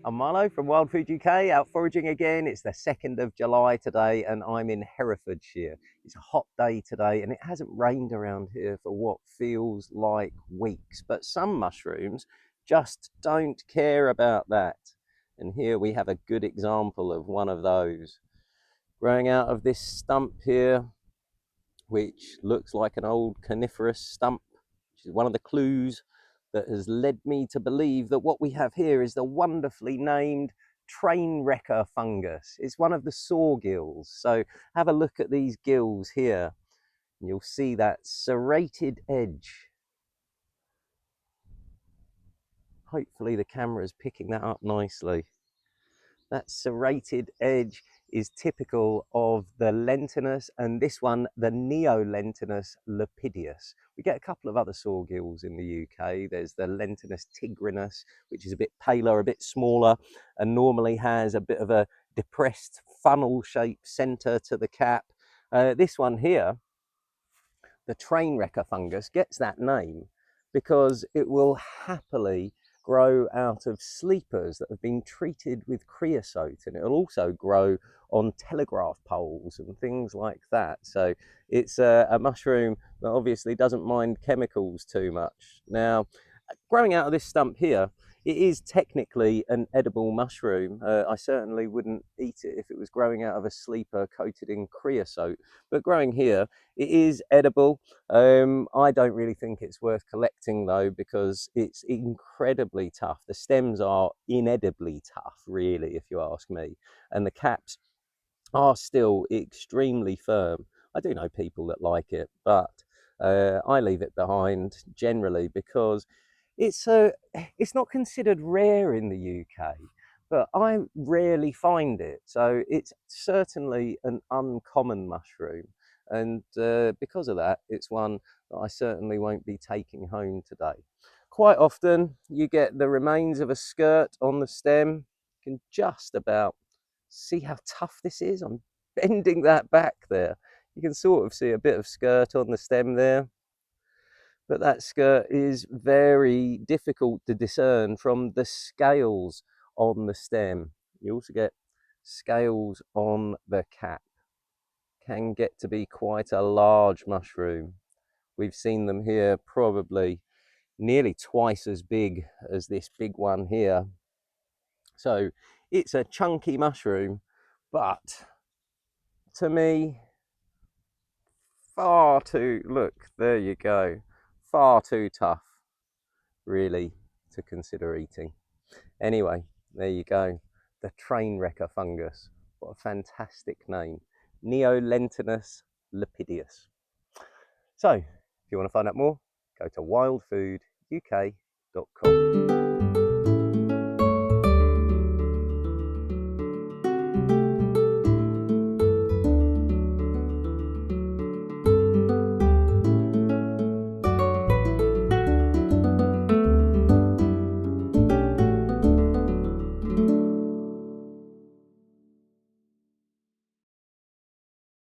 I'm Marlo from Wild Food UK, out foraging again. It's the 2nd of July today and I'm in Herefordshire. It's a hot day today and it hasn't rained around here for what feels like weeks, but some mushrooms just don't care about that. And here we have a good example of one of those. Growing out of this stump here, which looks like an old coniferous stump, which is one of the clues that has led me to believe that what we have here is the wonderfully named train wrecker fungus. It's one of the saw gills. So have a look at these gills here and you'll see that serrated edge. Hopefully the camera is picking that up nicely. That serrated edge is typical of the Lentinus, and this one, the Neolentinus lepideus. We get a couple of other sawgills in the UK. There's the Lentinus tigrinus, which is a bit paler, a bit smaller, and normally has a bit of a depressed funnel-shaped centre to the cap. This one here, the train wrecker fungus, gets that name because it will happily grow out of sleepers that have been treated with creosote, and it'll also grow on telegraph poles and things like that. So it's a mushroom that obviously doesn't mind chemicals too much. Now, growing out of this stump here, it is technically an edible mushroom. I certainly wouldn't eat it if it was growing out of a sleeper coated in creosote, but growing here, it is edible. I don't really think it's worth collecting though, because it's incredibly tough. The stems are inedibly tough, really, if you ask me, and the caps are still extremely firm. I do know people that like it, but I leave it behind generally because it's not considered rare in the UK, but I rarely find it. So it's certainly an uncommon mushroom. And because of that, it's one that I certainly won't be taking home today. Quite often you get the remains of a skirt on the stem. You can just about see how tough this is. I'm bending that back there. You can sort of see a bit of skirt on the stem there, but that skirt is very difficult to discern from the scales on the stem. You also get scales on the cap. Can get to be quite a large mushroom. We've seen them here probably nearly twice as big as this big one here. So it's a chunky mushroom, but to me, far too, look, there you go, far too tough really to consider eating. Anyway, there you go, the train wrecker fungus. What a fantastic name, Neolentinus lepideus. So if you want to find out more, go to wildfooduk.com.